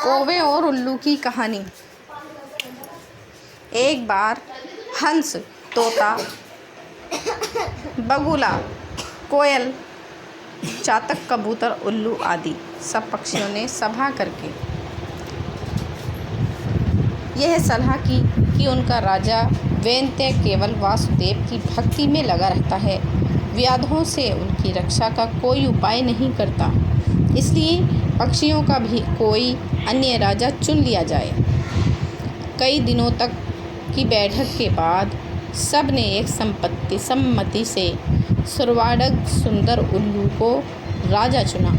कौवे और उल्लू की कहानी। एक बार हंस, तोता, बगुला, कोयल, चातक, कबूतर, उल्लू आदि सब पक्षियों ने सभा करके यह सलाह की कि उनका राजा वैन्त्य केवल वासुदेव की भक्ति में लगा रहता है, व्याधों से उनकी रक्षा का कोई उपाय नहीं करता, इसलिए पक्षियों का भी कोई अन्य राजा चुन लिया जाए। कई दिनों तक की बैठक के बाद सब ने एक सम्मति से सर्वांग सुंदर उल्लू को राजा चुना।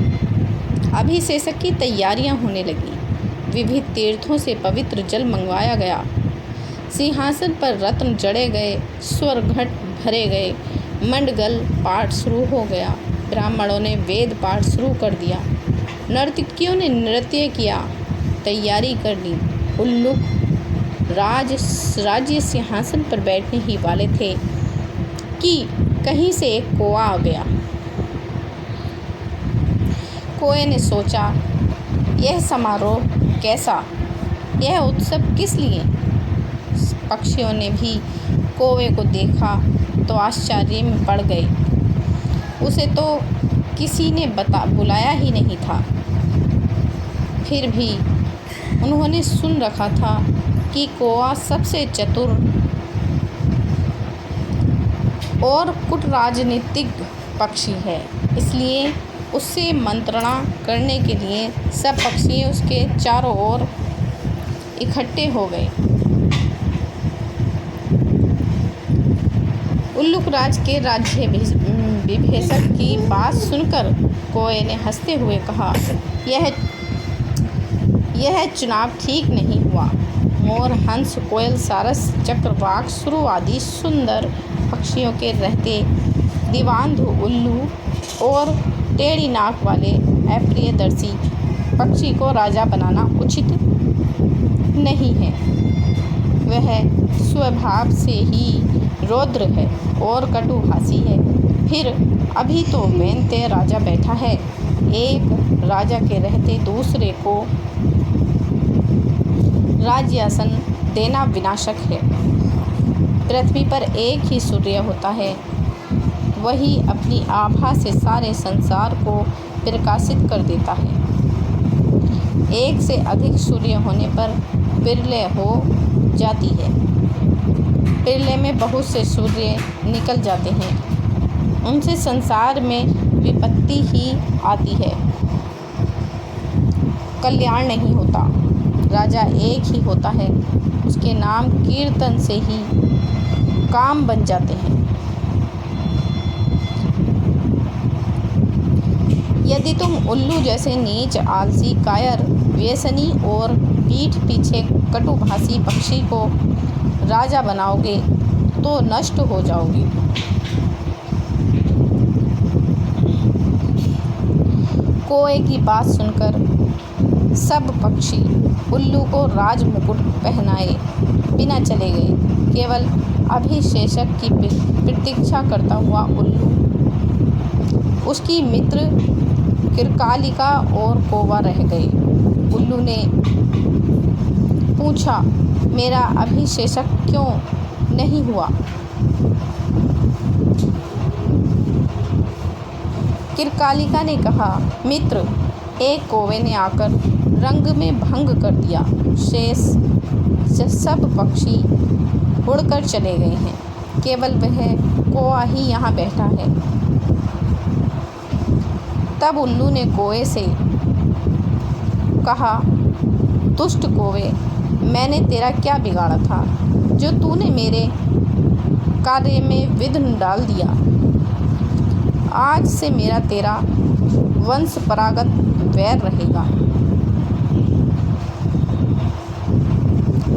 अभिषेक की तैयारियां होने लगीं। विविध तीर्थों से पवित्र जल मंगवाया गया। सिंहासन पर रत्न जड़े गए, स्वर घट भरे गए, मंडगल पाठ शुरू हो गया। ब्राह्मणों ने वेद पाठ शुरू कर दिया। नर्तकियों ने नृत्य किया। तैयारी कर ली। उल्लू राज्य सिंहासन पर बैठने ही वाले थे कि कहीं से एक कौवा आ गया। कौवे ने सोचा, यह समारोह कैसा, यह उत्सव किस लिए? पक्षियों ने भी कौवे को देखा तो आश्चर्य में पड़ गए। उसे तो किसी ने बुलाया ही नहीं था। फिर भी उन्होंने सुन रखा था कि कौवा सबसे चतुर और कूटराजनीतिक पक्षी है, इसलिए उससे मंत्रणा करने के लिए सब पक्षी उसके चारों ओर इकट्ठे हो गए। उल्लूकराज के राज्याभिषेक की बात सुनकर कौवे ने हंसते हुए कहा, यह चुनाव ठीक नहीं हुआ। मोर, हंस, कोयल, सारस, चक्रवाक, सुरु आदि सुंदर पक्षियों के रहते दीवांधु उल्लू और टेढ़ी नाक वाले अप्रियदर्शी पक्षी को राजा बनाना उचित नहीं है। वह स्वभाव से ही रौद्र है और कटुभाषी है। फिर अभी तो वैन्त्य राजा बैठा है, एक राजा के रहते दूसरे को राज्यासन देना विनाशक है। पृथ्वी पर एक ही सूर्य होता है, वही अपनी आभा से सारे संसार को प्रकाशित कर देता है। एक से अधिक सूर्य होने पर प्रलय हो जाती है। प्रलय में बहुत से सूर्य निकल जाते हैं, उनसे संसार में विपत्ति ही आती है, कल्याण नहीं होता। राजा एक ही होता है, उसके नाम कीर्तन से ही काम बन जाते हैं। यदि तुम उल्लू जैसे नीच, आलसी, कायर, व्यसनी और पीठ पीछे कटुभाषी पक्षी को राजा बनाओगे तो नष्ट हो जाओगे। कौवे की बात सुनकर सब पक्षी उल्लू को राज मुकुट पहनाए बिना चले गए। केवल अभिषेक की प्रतीक्षा करता हुआ उल्लू, उसकी मित्र किरकालिका और कौवा रह गए। उल्लू ने पूछा, मेरा अभिषेक क्यों नहीं हुआ? किरकालिका ने कहा, मित्र, एक कौवे ने आकर रंग में भंग कर दिया। शेष सब पक्षी उड़कर चले गए हैं, केवल वह कौवा ही यहाँ बैठा है। तब उल्लू ने कौवे से कहा, दुष्ट कौवे, मैंने तेरा क्या बिगाड़ा था जो तूने मेरे कार्य में विघ्न डाल दिया? आज से मेरा तेरा वंशपरागत वैर रहेगा।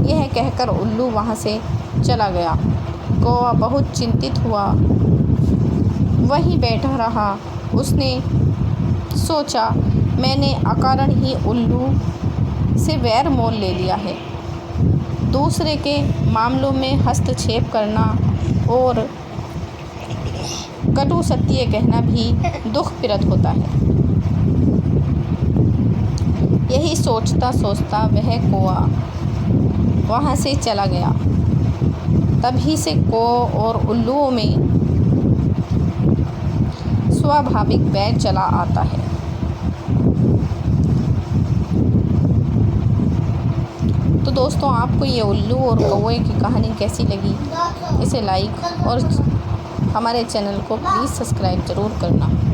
यह कहकर उल्लू वहाँ से चला गया। कौवा बहुत चिंतित हुआ, वहीं बैठा रहा। उसने सोचा, मैंने अकारण ही उल्लू से वैर मोल ले लिया है। दूसरे के मामलों में हस्तक्षेप करना और कटु सत्य कहना भी दुखप्रद होता है। यही यही सोचता सोचता वह कौआ वहाँ से चला गया। तभी से कौओं और उल्लुओं में स्वाभाविक बैर चला आता है। तो दोस्तों, आपको ये उल्लू और कौवे की कहानी कैसी लगी? इसे लाइक और हमारे चैनल को प्लीज़ सब्सक्राइब ज़रूर करना।